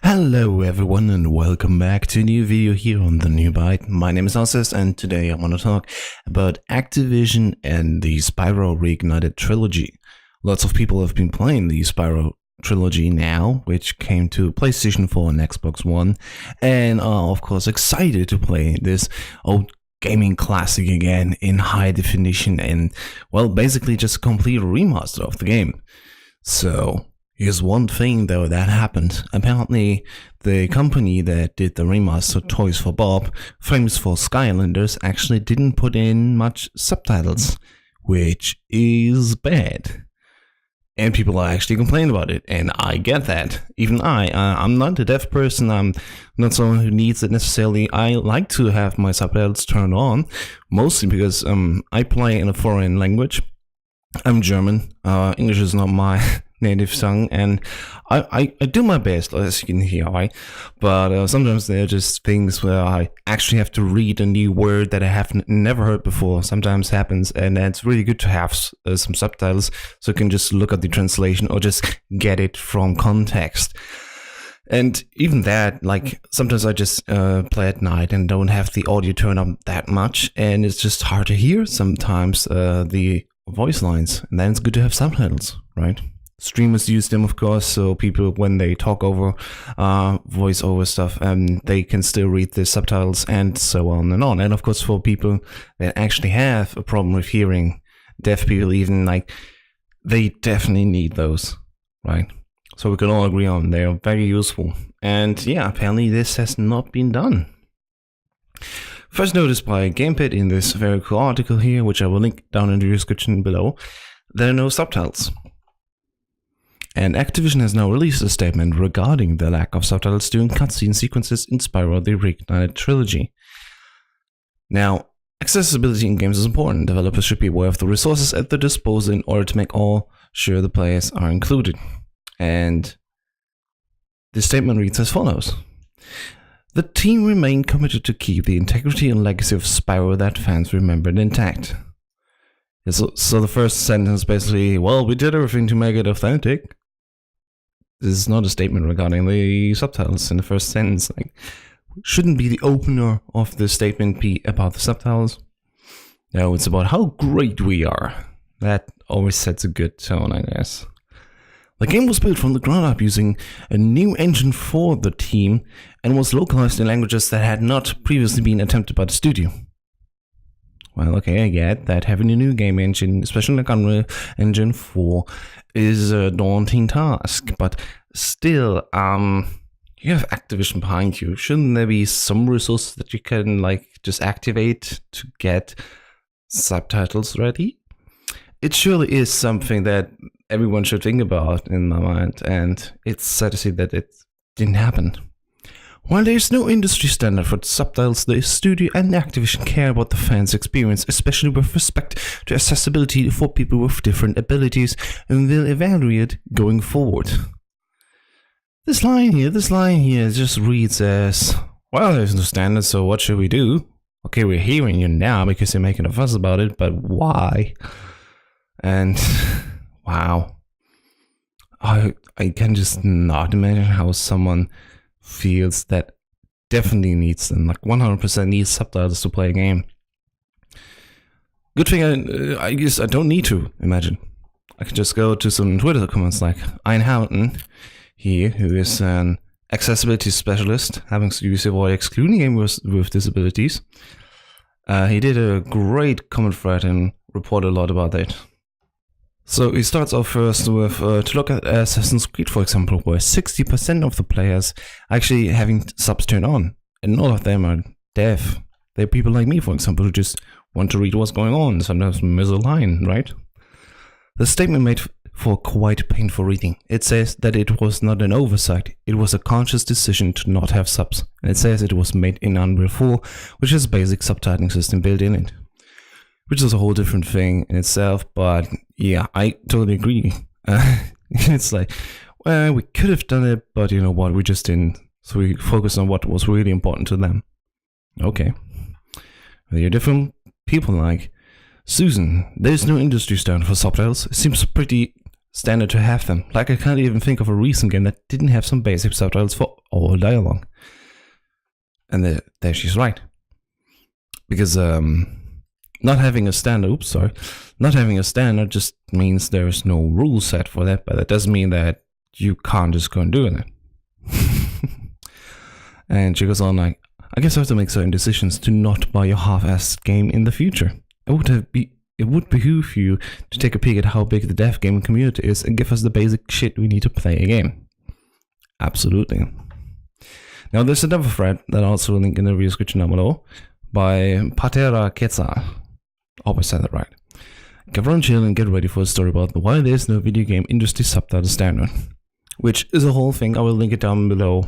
Hello everyone and welcome back to a new video here on the new Byte. My name is Narcissus and today I want to talk about Activision and the Spyro Regnited Trilogy. Lots of people have been playing the Spyro Trilogy now, which came to PlayStation 4 and Xbox One, and are of course excited to play this old gaming classic again in high definition and, well, basically just a complete remaster of the game. So here's one thing though that happened. Apparently the company that did the remaster, Toys for Bob, famous for Skylanders, actually didn't put in much subtitles, which is bad. And people are actually complaining about it, and I get that. Even I'm not a deaf person, I'm not someone who needs it necessarily. I like to have my subtitles turned on, mostly because I play in a foreign language. I'm German, English is not my native tongue, and I do my best, as you can hear, right? But sometimes there are just things where I actually have to read a new word that I have never heard before. Sometimes happens, and it's really good to have some subtitles so you can just look at the translation or just get it from context. And even that, like, sometimes I just play at night and don't have the audio turned up that much, and it's just hard to hear sometimes the voice lines, and then it's good to have subtitles, right? Streamers use them, of course, so people, when they talk over voice over stuff, they can still read the subtitles and so on and on. And of course, for people that actually have a problem with hearing, deaf people even, like, they definitely need those, right? So we can all agree on they are very useful. And yeah, apparently this has not been done. First noticed by Gamepitt in this very cool article here, which I will link down in the description below, there are no subtitles. And Activision has now released a statement regarding the lack of subtitles during cutscene sequences in Spyro the Reignited Trilogy. Now, accessibility in games is important. Developers should be aware of the resources at their disposal in order to make sure the players are included. And the statement reads as follows. The team remain committed to keep the integrity and legacy of Spyro that fans remembered intact. So the first sentence basically, well, we did everything to make it authentic. This is not a statement regarding the subtitles in the first sentence. Like, shouldn't be the opener of the statement be about the subtitles? No, it's about how great we are. That always sets a good tone, I guess. The game was built from the ground up using a new engine for the team and was localized in languages that had not previously been attempted by the studio. Well, okay, I get that having a new game engine, especially like Unreal Engine 4, is a daunting task, but still, you have Activision behind you. Shouldn't there be some resources that you can, like, just activate to get subtitles ready? It surely is something that everyone should think about in my mind, and it's sad to see that it didn't happen. While there is no industry standard for subtitles, the studio and Activision care about the fans' experience, especially with respect to accessibility for people with different abilities, and will evaluate going forward. This line here just reads as, well, there's no standard, so what should we do? Okay, we're hearing you now because you're making a fuss about it, but why? And, wow. I can just not imagine how someone feels that definitely needs them, like 100% needs subtitles to play a game. Good thing I guess I don't need to imagine. I can just go to some Twitter comments like Einhouten here, who is an accessibility specialist, having to use avoid excluding gamers with disabilities. He did a great comment thread and reported a lot about it. So he starts off first with, to look at Assassin's Creed, for example, where 60% of the players actually having subs turned on, and all of them are deaf. They're people like me, for example, who just want to read what's going on, sometimes miss a line, right? The statement made for quite painful reading. It says that it was not an oversight, it was a conscious decision to not have subs, and it says it was made in Unreal 4, which has a basic subtitling system built in it. Which is a whole different thing in itself, but yeah, I totally agree. It's like, well, we could have done it, but you know what, we just didn't. So we focused on what was really important to them. Okay. There are different people like Susan. There's no industry standard for subtitles. It seems pretty standard to have them. Like, I can't even think of a recent game that didn't have some basic subtitles for all whole dialogue. And there she's right. Because not having a standard just means there's no rule set for that, but that doesn't mean that you can't just go and do it. And she goes on like, I guess I have to make certain decisions to not buy a half-assed game in the future. It would behoove you to take a peek at how big the dev gaming community is and give us the basic shit we need to play a game. Absolutely. Now there's another thread that I'll also link in the video description down below by Patera Quetzal. Always said that right. Get around chill and get ready for a story about why there's no video game industry subtitle standard. Which is a whole thing. I will link it down below.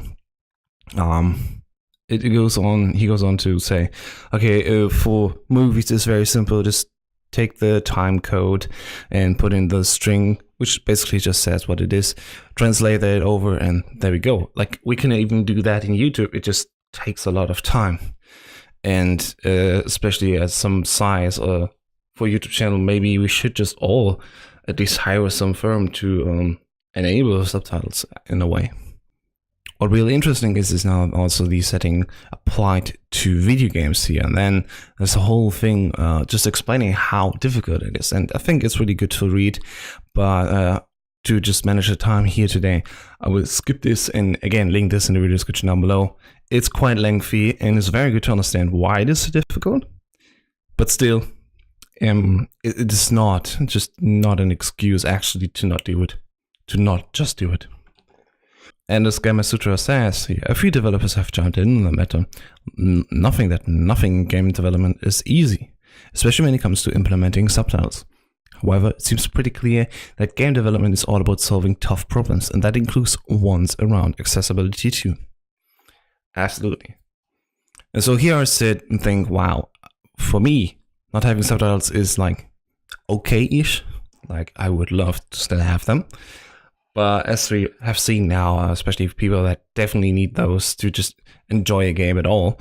He goes on to say, okay, for movies it's very simple, just take the time code and put in the string, which basically just says what it is, translate that over, and there we go. Like, we can even do that in YouTube, it just takes a lot of time. And especially at some size for YouTube channel, maybe we should just all at least hire some firm to enable subtitles in a way. What really interesting is now also the setting applied to video games here, and then there's a whole thing just explaining how difficult it is, and I think it's really good to read, but to just manage the time here today, I will skip this and again link this in the video description down below. It's quite lengthy and it's very good to understand why it is so difficult, but still, it is not an excuse actually to not do it, to not just do it. And as Gamasutra says, a few developers have chimed in on the matter. Nothing in game development is easy, especially when it comes to implementing subtitles. However, it seems pretty clear that game development is all about solving tough problems, and that includes ones around accessibility too. Absolutely. And so here I sit and think, wow, for me, not having subtitles is like okay-ish. Like, I would love to still have them. But as we have seen now, especially for people that definitely need those to just enjoy a game at all,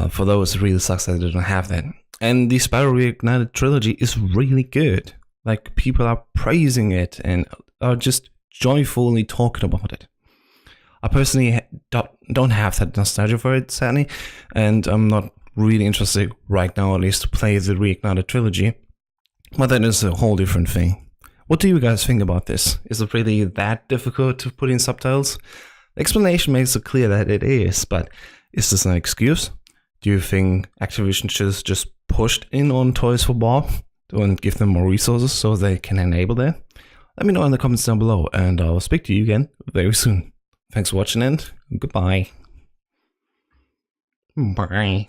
for those it really sucks that they don't have that. And the Spyro Regnited Trilogy is really good. Like, people are praising it and are just joyfully talking about it. I personally don't have that nostalgia for it, sadly, and I'm not really interested right now, at least, to play the Reignited Trilogy. But that is a whole different thing. What do you guys think about this? Is it really that difficult to put in subtitles? The explanation makes it clear that it is, but is this an excuse? Do you think Activision should have just pushed in on Toys for Bob and give them more resources so they can enable that? Let me know in the comments down below, and I'll speak to you again very soon. Thanks for watching and goodbye. Bye.